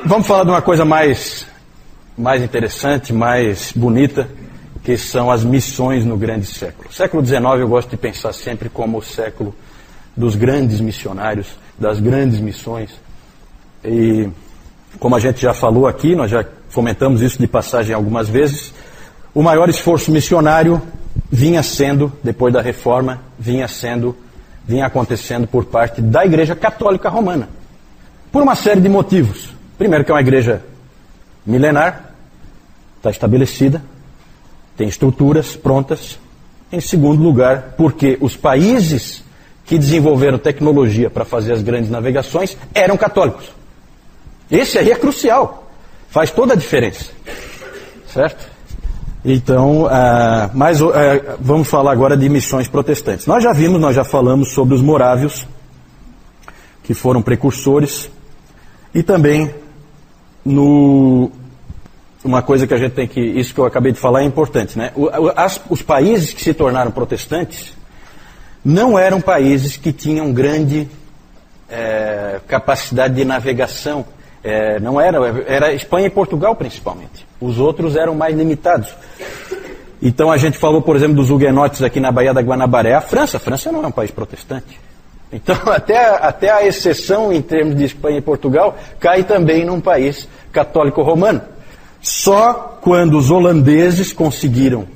Vamos falar de uma coisa mais interessante, mais bonita, que são as missões no grande século. O século XIX eu gosto de pensar sempre como o século dos grandes missionários, das grandes missões. E como a gente já falou aqui, nós já comentamos isso de passagem algumas vezes, o maior esforço missionário vinha sendo, depois da Reforma, vinha acontecendo por parte da Igreja Católica Romana. Por uma série de motivos. Primeiro, que é uma igreja milenar, está estabelecida, tem estruturas prontas. Em segundo lugar, porque os países que desenvolveram tecnologia para fazer as grandes navegações eram católicos. Esse aí é crucial, faz toda a diferença, certo? Então, vamos falar agora de missões protestantes. Nós já falamos sobre os morávios, que foram precursores, e também uma coisa que a gente tem que, isso que eu acabei de falar é importante, né? Os países que se tornaram protestantes não eram países que tinham grande capacidade de navegação. Era Espanha e Portugal principalmente. Os outros eram mais limitados. Então a gente falou, por exemplo, dos huguenotes aqui na Baía da Guanabara. A França não é um país protestante. Então até a exceção em termos de Espanha e Portugal cai também num país católico romano. Só quando os holandeses conseguiram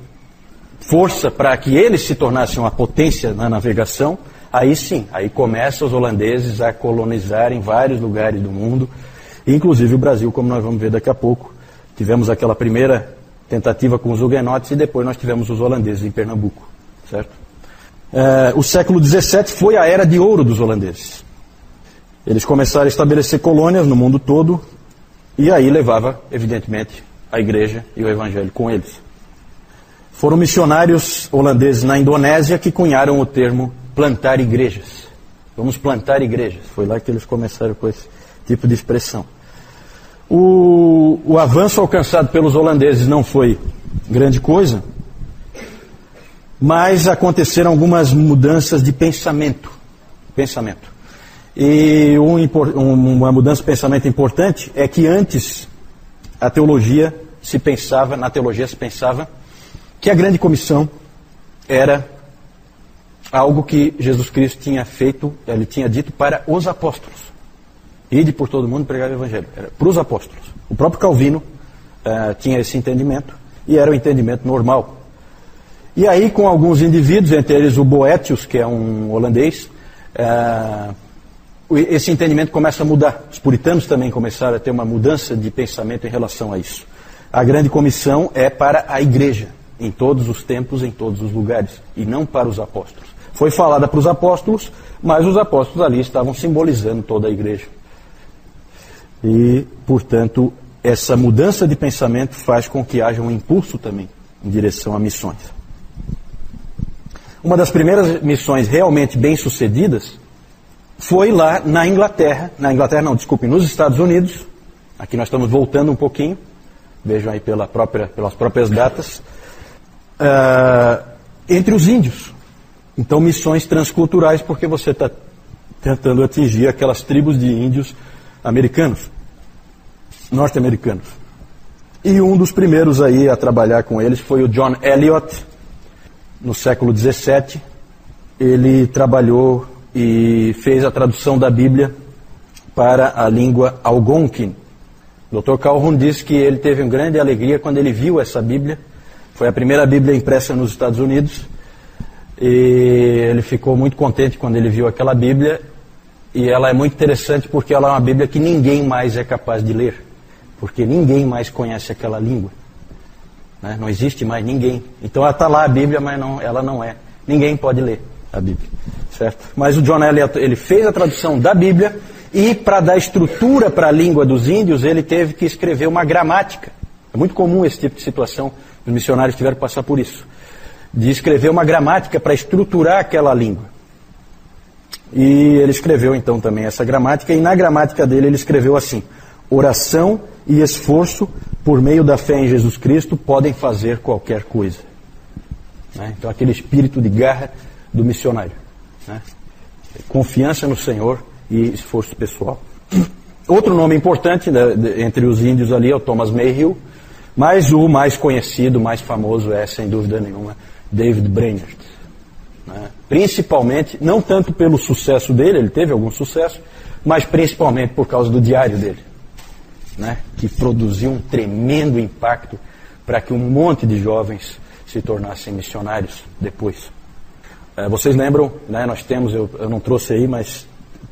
força para que eles se tornassem uma potência na navegação, aí sim, aí começam os holandeses a colonizarem vários lugares do mundo, inclusive o Brasil, como nós vamos ver daqui a pouco. Tivemos aquela primeira tentativa com os huguenotes e depois nós tivemos os holandeses em Pernambuco, certo? O século XVII foi a era de ouro dos holandeses. Eles começaram a estabelecer colônias no mundo todo e aí levava, evidentemente, a igreja e o evangelho com eles. Foram missionários holandeses na Indonésia que cunharam o termo plantar igrejas. Vamos plantar igrejas. Foi lá que eles começaram com esse tipo de expressão. O avanço alcançado pelos holandeses não foi grande coisa, mas aconteceram algumas mudanças de pensamento. E uma mudança de pensamento importante é que antes na teologia se pensava que a grande comissão era algo que Jesus Cristo tinha feito, ele tinha dito para os apóstolos. Ide por todo mundo pregar o evangelho. Era para os apóstolos. O próprio Calvino tinha esse entendimento e era o entendimento normal. E aí, com alguns indivíduos, entre eles o Boetius, que é um holandês, esse entendimento começa a mudar. Os puritanos também começaram a ter uma mudança de pensamento em relação a isso. A grande comissão é para a igreja, em todos os tempos, em todos os lugares, e não para os apóstolos. Foi falada para os apóstolos, mas os apóstolos ali estavam simbolizando toda a igreja. E, portanto, essa mudança de pensamento faz com que haja um impulso também em direção a missões. Uma das primeiras missões realmente bem-sucedidas foi lá na Inglaterra. Nos Estados Unidos. Aqui nós estamos voltando um pouquinho. Vejam aí pelas próprias datas. Entre os índios. Então, missões transculturais, porque você está tentando atingir aquelas tribos de índios norte-americanos. E um dos primeiros aí a trabalhar com eles foi o John Eliot, no século XVII. Ele trabalhou e fez a tradução da Bíblia para a língua Algonquin. O Dr. Calhoun disse que ele teve uma grande alegria quando ele viu essa Bíblia. Foi a primeira Bíblia impressa nos Estados Unidos. E ele ficou muito contente quando ele viu aquela Bíblia. E ela é muito interessante porque ela é uma Bíblia que ninguém mais é capaz de ler. Porque ninguém mais conhece aquela língua. Né? Não existe mais ninguém. Então ela está lá a Bíblia, mas ela não é. Ninguém pode ler a Bíblia. Certo? Mas o John Eliot, ele fez a tradução da Bíblia e para dar estrutura para a língua dos índios, ele teve que escrever uma gramática. É muito comum esse tipo de situação. Os missionários tiveram que passar por isso. De escrever uma gramática para estruturar aquela língua. E ele escreveu então também essa gramática, e na gramática dele ele escreveu assim: oração e esforço por meio da fé em Jesus Cristo podem fazer qualquer coisa. Né? Então aquele espírito de garra do missionário. Né? Confiança no Senhor e esforço pessoal. Outro nome importante, né, entre os índios ali é o Thomas Mayhew, mas o mais conhecido, mais famoso é, sem dúvida nenhuma, David Brainerd. Né? Principalmente, não tanto pelo sucesso dele, ele teve algum sucesso, mas principalmente por causa do diário dele, né? Que produziu um tremendo impacto para que um monte de jovens se tornassem missionários depois. Vocês lembram, né, nós temos, eu não trouxe aí, mas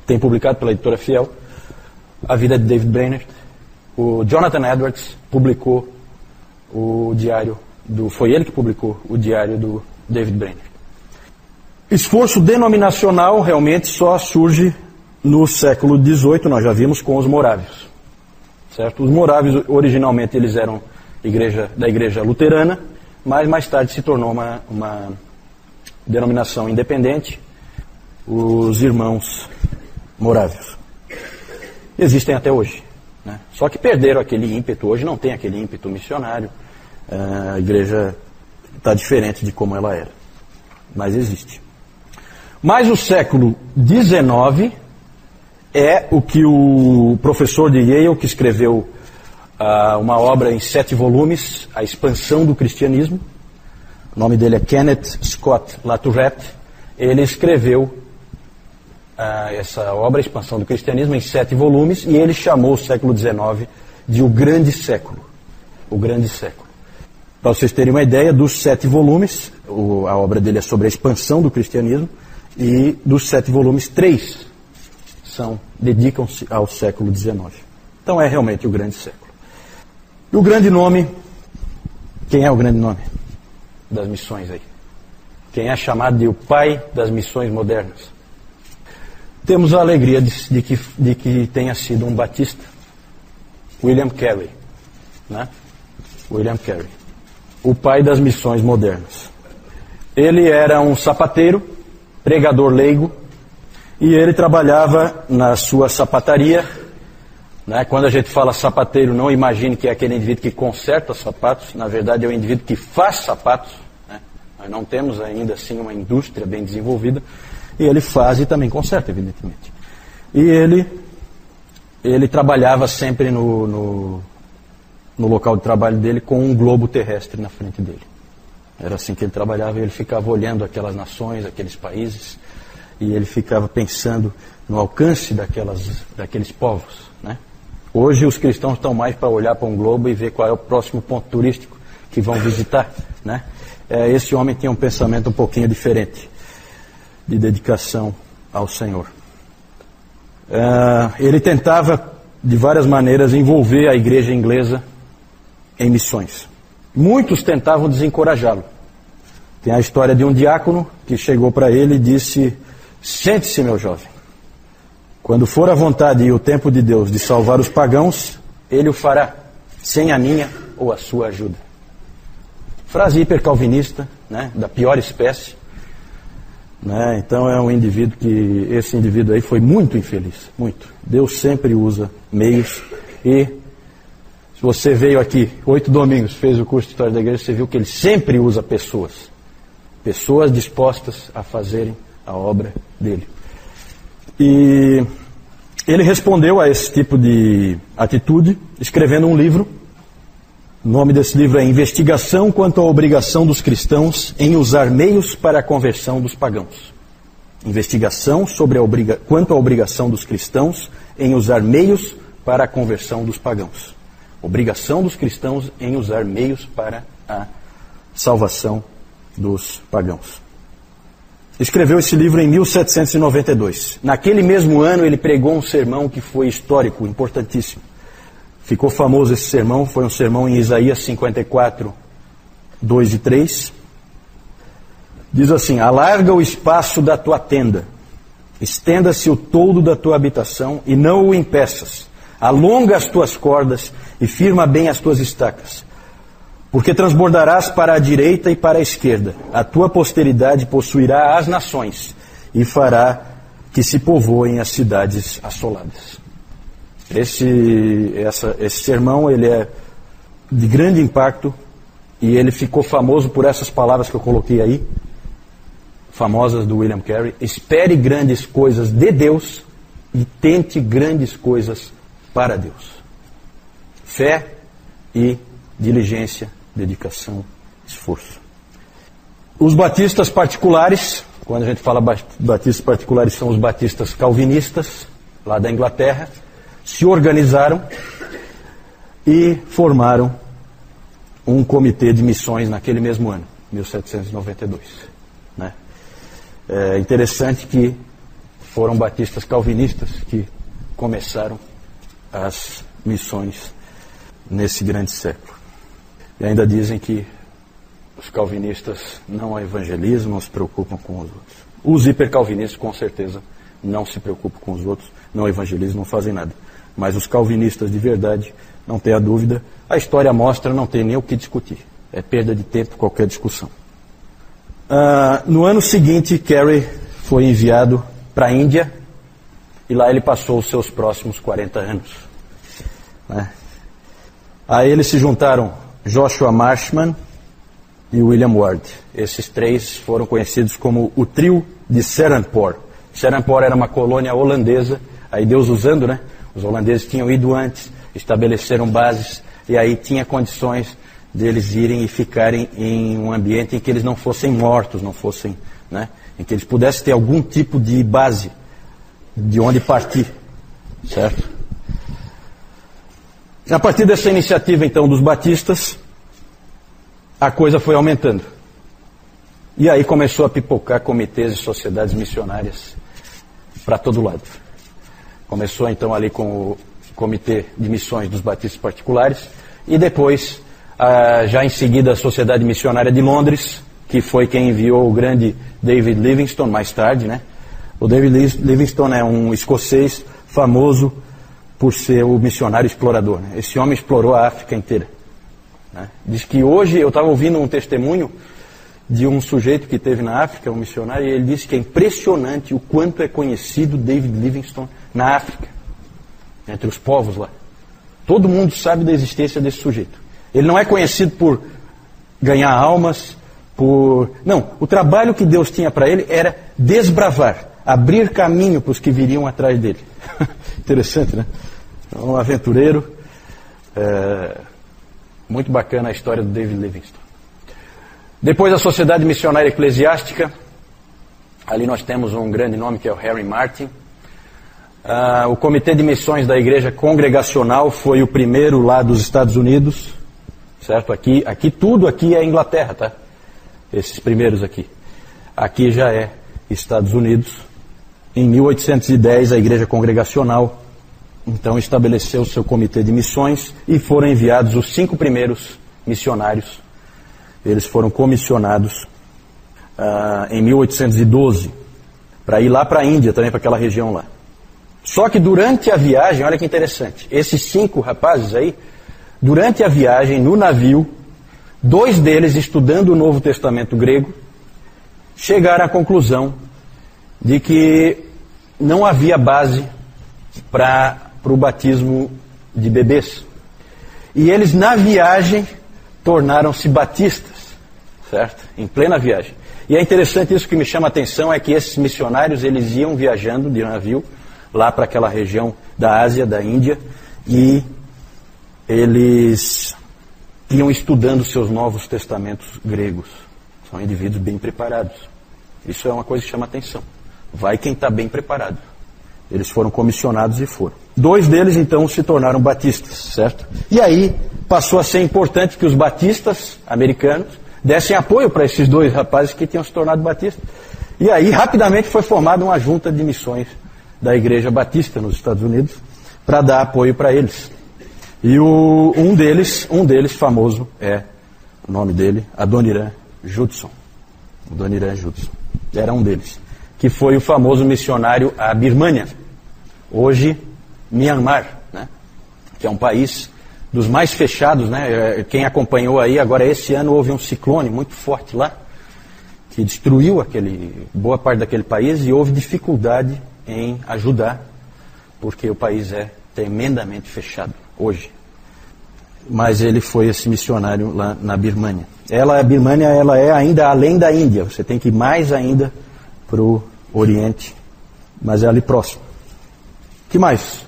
tem publicado pela editora Fiel, a vida de David Brainerd. O Jonathan Edwards publicou o diário foi ele que publicou o diário do David Brainerd. Esforço denominacional realmente só surge no século XVIII, nós já vimos, com os morávios. Certo? Os morávios, originalmente, eles eram da igreja luterana, mas mais tarde se tornou uma denominação independente, os irmãos morávios. Existem até hoje. Né? Só que perderam aquele ímpeto, hoje não tem aquele ímpeto missionário, a igreja está diferente de como ela era, mas existe. Mas o século XIX é o que o professor de Yale, que escreveu uma obra em 7 volumes, A Expansão do Cristianismo, o nome dele é Kenneth Scott Latourette, ele escreveu essa obra, A Expansão do Cristianismo, em 7 volumes, e ele chamou o século XIX de o Grande Século. O Grande Século. Para vocês terem uma ideia, dos 7 volumes, a obra dele é sobre a expansão do cristianismo, e dos 7 volumes, 3 dedicam-se ao século XIX. Então é realmente o Grande Século. E o grande nome, quem é o grande nome das missões aí? Quem é chamado de o pai das missões modernas? Temos a alegria de que tenha sido um batista, William Carey, né? William Carey, o pai das missões modernas. Ele era um sapateiro, pregador leigo, e ele trabalhava na sua sapataria. Né? Quando a gente fala sapateiro, não imagine que é aquele indivíduo que conserta sapatos, na verdade é o indivíduo que faz sapatos. Né? Nós não temos ainda assim uma indústria bem desenvolvida, e ele faz e também conserta, evidentemente. E ele trabalhava sempre no local de trabalho dele com um globo terrestre na frente dele. Era assim que ele trabalhava, e ele ficava olhando aquelas nações, aqueles países, e ele ficava pensando no alcance daqueles povos. Né? Hoje os cristãos estão mais para olhar para um globo e ver qual é o próximo ponto turístico que vão visitar. Né? Esse homem tinha um pensamento um pouquinho diferente, de dedicação ao Senhor. Ele tentava, de várias maneiras, envolver a igreja inglesa em missões. Muitos tentavam desencorajá-lo. Tem a história de um diácono que chegou para ele e disse: sente-se, meu jovem. Quando for a vontade e o tempo de Deus de salvar os pagãos, Ele o fará, sem a minha ou a sua ajuda. Frase hipercalvinista, né, da pior espécie. Né, então é um indivíduo esse indivíduo aí foi muito infeliz, muito. Deus sempre usa meios, e se você veio aqui 8 domingos, fez o curso de História da Igreja, você viu que ele sempre usa pessoas dispostas a fazerem a obra dele. E ele respondeu a esse tipo de atitude escrevendo um livro. O nome desse livro é Investigação quanto à obrigação dos cristãos em usar meios para a conversão dos pagãos. Investigação quanto à obrigação dos cristãos em usar meios para a conversão dos pagãos. Obrigação dos cristãos em usar meios para a salvação dos pagãos. Escreveu esse livro em 1792. Naquele mesmo ano ele pregou um sermão que foi histórico, importantíssimo. Ficou famoso esse sermão, foi um sermão em Isaías 54, 2 e 3. Diz assim: alarga o espaço da tua tenda, estenda-se o toldo da tua habitação e não o impeças. Alonga as tuas cordas e firma bem as tuas estacas. Porque transbordarás para a direita e para a esquerda. A tua posteridade possuirá as nações e fará que se povoem as cidades assoladas. Esse sermão ele é de grande impacto e ele ficou famoso por essas palavras que eu coloquei aí, famosas do William Carey: espere grandes coisas de Deus e tente grandes coisas para Deus. Fé e diligência, dedicação, esforço. Os batistas particulares, quando a gente fala batistas particulares, são os batistas calvinistas, lá da Inglaterra, se organizaram e formaram um comitê de missões naquele mesmo ano, 1792. Né? É interessante que foram batistas calvinistas que começaram as missões nesse grande século. E ainda dizem que os calvinistas não evangelizam, não se preocupam com os outros. Os hipercalvinistas, com certeza, não se preocupam com os outros, não evangelizam, não fazem nada. Mas os calvinistas de verdade, não tenha dúvida, a história mostra, não tem nem o que discutir. É perda de tempo qualquer discussão. No ano seguinte, Carey foi enviado para a Índia e lá ele passou os seus próximos 40 anos. Né? A ele se juntaram Joshua Marshman e William Ward. Esses três foram conhecidos como o trio de Serampore. Serampore era uma colônia holandesa, aí Deus usando, né? Os holandeses tinham ido antes, estabeleceram bases, e aí tinha condições deles irem e ficarem em um ambiente em que eles não fossem mortos, não fossem, né? Em que eles pudessem ter algum tipo de base de onde partir, certo? A partir dessa iniciativa, então, dos batistas, a coisa foi aumentando. E aí começou a pipocar comitês e sociedades missionárias para todo lado. Começou, então, ali com o Comitê de Missões dos Batistas Particulares e depois, já em seguida, a Sociedade Missionária de Londres, que foi quem enviou o grande David Livingstone mais tarde, né? O David Livingstone é um escocês famoso por ser o missionário explorador, né? Esse homem explorou a África inteira, né? Diz que hoje, eu estava ouvindo um testemunho de um sujeito que teve na África, um missionário, e ele disse que é impressionante o quanto é conhecido David Livingstone na África, entre os povos lá. Todo mundo sabe da existência desse sujeito. Ele não é conhecido por ganhar almas, Não, o trabalho que Deus tinha para ele era desbravar, abrir caminho para os que viriam atrás dele. Interessante, né? Um aventureiro. Muito bacana a história do David Livingstone. Depois a Sociedade Missionária Eclesiástica. Ali nós temos um grande nome que é o Harry Martin. O Comitê de Missões da Igreja Congregacional foi o primeiro lá dos Estados Unidos. Certo? Tudo aqui é Inglaterra, tá? Esses primeiros aqui. Aqui já é Estados Unidos. Em 1810 a Igreja Congregacional então estabeleceu o seu comitê de missões e foram enviados os 5 primeiros missionários. Eles foram comissionados em 1812 para ir lá para a Índia, também para aquela região lá. Só que durante a viagem, olha que interessante, esses 5 rapazes aí, durante a viagem no navio, 2 deles, estudando o Novo Testamento grego, chegaram à conclusão de que não havia base para o batismo de bebês. E eles, na viagem, tornaram-se batistas, certo? Em plena viagem. E é interessante isso, que me chama a atenção, é que esses missionários, eles iam viajando de navio lá para aquela região da Ásia, da Índia, e eles iam estudando seus novos testamentos gregos. São indivíduos bem preparados. Isso é uma coisa que chama a atenção. Vai quem está bem preparado. Eles foram comissionados e foram. 2 deles, então, se tornaram batistas, certo? E aí passou a ser importante que os batistas americanos dessem apoio para esses 2 rapazes que tinham se tornado batistas. E aí, rapidamente, foi formada uma junta de missões da Igreja Batista nos Estados Unidos para dar apoio para eles. E um deles famoso o nome dele, Adoniram Judson. Adoniram Judson. Era um deles. Que foi o famoso missionário à Birmânia. Hoje, Myanmar, né? Que é um país dos mais fechados, né? Quem acompanhou aí, agora esse ano houve um ciclone muito forte lá, que destruiu boa parte daquele país e houve dificuldade em ajudar, porque o país é tremendamente fechado hoje. Mas ele foi esse missionário lá na Birmânia. A Birmânia, ela é ainda além da Índia, você tem que ir mais ainda para o Oriente, mas é ali próximo. O que mais?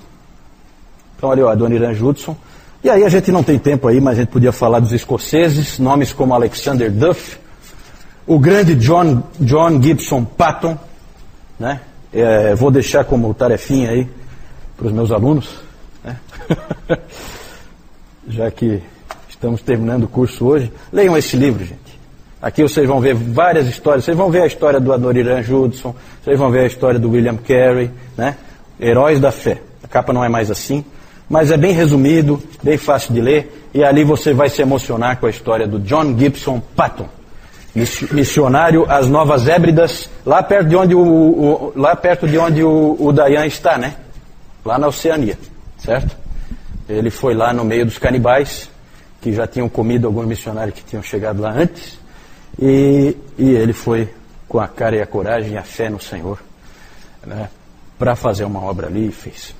Então, olha, Adoniran Judson. E aí a gente não tem tempo aí, mas a gente podia falar dos escoceses, nomes como Alexander Duff, o grande John Gibson Patton, né? Vou deixar como tarefinha aí para os meus alunos, né? Já que estamos terminando o curso hoje. Leiam esse livro, gente. Aqui vocês vão ver várias histórias. Vocês vão ver a história do Adoniran Judson, vocês vão ver a história do William Carey, né? Heróis da Fé. A capa não é mais assim, mas é bem resumido, bem fácil de ler, e ali você vai se emocionar com a história do John Gibson Patton, missionário às Novas Hébridas, lá perto de onde o Dayan está, né? Lá na Oceania, certo? Ele foi lá no meio dos canibais, que já tinham comido alguns missionários que tinham chegado lá antes, e ele foi com a cara e a coragem e a fé no Senhor, né, para fazer uma obra ali, e fez.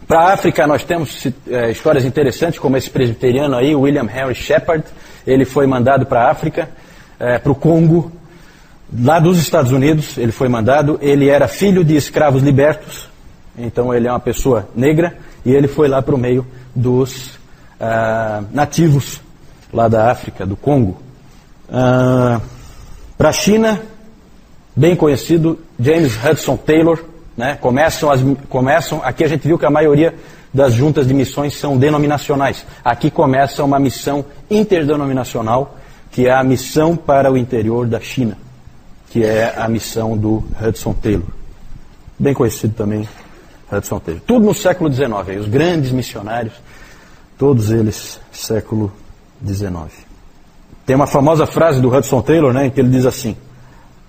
Para a África nós temos histórias interessantes, como esse presbiteriano aí, William Henry Shepard. Ele foi mandado para a África, para o Congo, lá dos Estados Unidos. Ele foi mandado, ele era filho de escravos libertos, então ele é uma pessoa negra, e ele foi lá para o meio dos nativos lá da África, do Congo. Para a China, bem conhecido, James Hudson Taylor, né? Começam, aqui a gente viu que a maioria das juntas de missões são denominacionais. Aqui começa uma missão interdenominacional, que é a missão para o interior da China, que é a missão do Hudson Taylor. Bem conhecido também, Hudson Taylor. Tudo no século XIX, aí, os grandes missionários, todos eles século XIX. Tem uma famosa frase do Hudson Taylor, né, em que ele diz assim: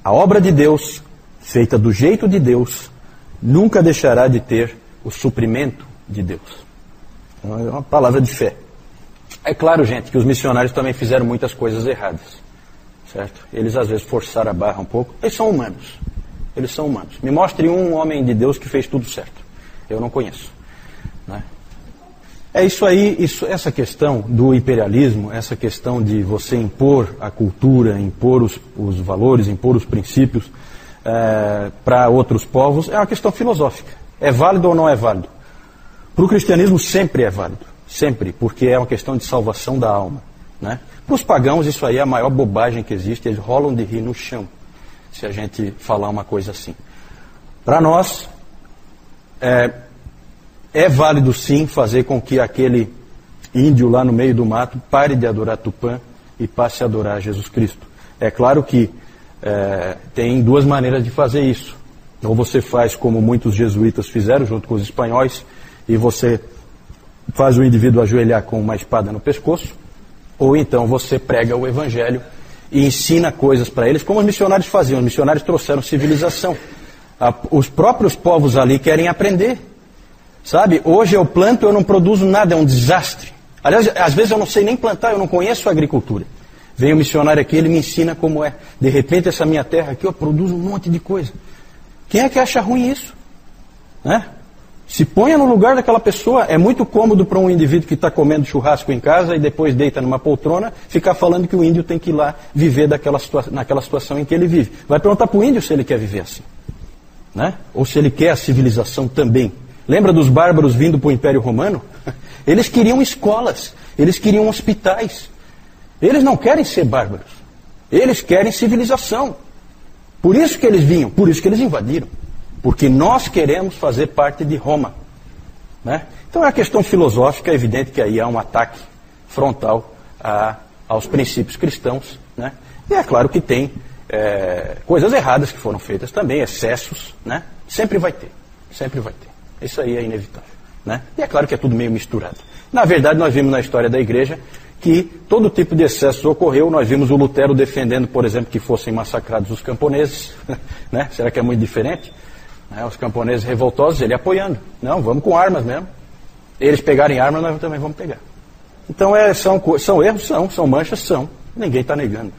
a obra de Deus, feita do jeito de Deus, nunca deixará de ter o suprimento de Deus. Então, é uma palavra de fé. É claro, gente, que os missionários também fizeram muitas coisas erradas, certo? Eles às vezes forçaram a barra um pouco. Eles são humanos. Eles são humanos. Me mostre um homem de Deus que fez tudo certo. Eu não conheço, né? É isso aí, essa questão do imperialismo, essa questão de você impor a cultura, impor os valores, impor os princípios para outros povos, é uma questão filosófica. É válido ou não é válido? Para o cristianismo sempre é válido, sempre, porque é uma questão de salvação da alma, né? Para os pagãos isso aí é a maior bobagem que existe, eles rolam de rir no chão, se a gente falar uma coisa assim. Para nós, é válido sim fazer com que aquele índio lá no meio do mato pare de adorar Tupã e passe a adorar Jesus Cristo. É claro que tem duas maneiras de fazer isso. Ou você faz como muitos jesuítas fizeram junto com os espanhóis, e você faz o indivíduo ajoelhar com uma espada no pescoço, ou então você prega o evangelho e ensina coisas para eles, como os missionários faziam. Os missionários trouxeram civilização. Os próprios povos ali querem aprender. Sabe, hoje eu planto, eu não produzo nada, é um desastre. Aliás, às vezes eu não sei nem plantar, eu não conheço a agricultura. Vem o missionário aqui, ele me ensina como é. De repente essa minha terra aqui, eu produzo um monte de coisa. Quem é que acha ruim isso? Né? Se ponha no lugar daquela pessoa. É muito cômodo para um indivíduo que está comendo churrasco em casa e depois deita numa poltrona, ficar falando que o índio tem que ir lá viver naquela situação em que ele vive. Vai perguntar para o índio se ele quer viver assim, né? Ou se ele quer a civilização também. Lembra dos bárbaros vindo para o Império Romano? Eles queriam escolas, eles queriam hospitais. Eles não querem ser bárbaros, eles querem civilização. Por isso que eles vinham, por isso que eles invadiram. Porque nós queremos fazer parte de Roma, né? Então é uma questão filosófica, é evidente que aí há um ataque frontal aos princípios cristãos, né? E é claro que tem coisas erradas que foram feitas também, excessos, né? Sempre vai ter, sempre vai ter. Isso aí é inevitável, né? E é claro que é tudo meio misturado. Na verdade, nós vimos na história da igreja que todo tipo de excesso ocorreu. Nós vimos o Lutero defendendo, por exemplo, que fossem massacrados os camponeses, né? Será que é muito diferente? Os camponeses revoltosos, ele apoiando. Não, vamos com armas mesmo. Eles pegarem armas, nós também vamos pegar. Então são erros, são manchas, são. Ninguém está negando,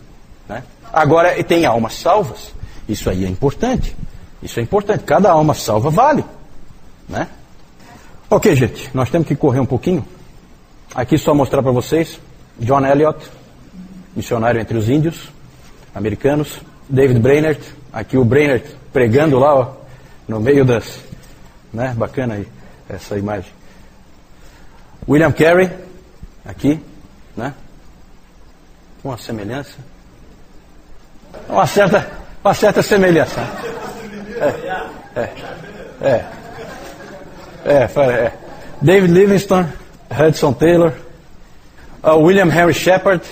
né? Agora, tem almas salvas. Isso aí é importante. Isso é importante. Cada alma salva vale, né? Ok, gente, nós temos que correr um pouquinho. Aqui só mostrar para vocês John Eliot, missionário entre os índios americanos. David Brainerd, aqui o Brainerd pregando lá, ó, no meio das, né? Bacana aí essa imagem. William Carey, aqui, né? Uma semelhança. Uma certa semelhança. David Livingstone, Hudson Taylor, William Henry Shepard,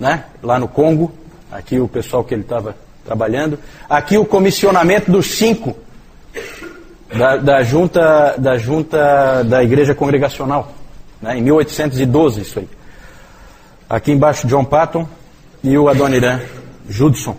né? Lá no Congo. Aqui o pessoal que ele estava trabalhando. Aqui o comissionamento dos 5 da junta da Igreja Congregacional, né? Em 1812 isso aí. Aqui embaixo John Patton e o Adoniran Judson.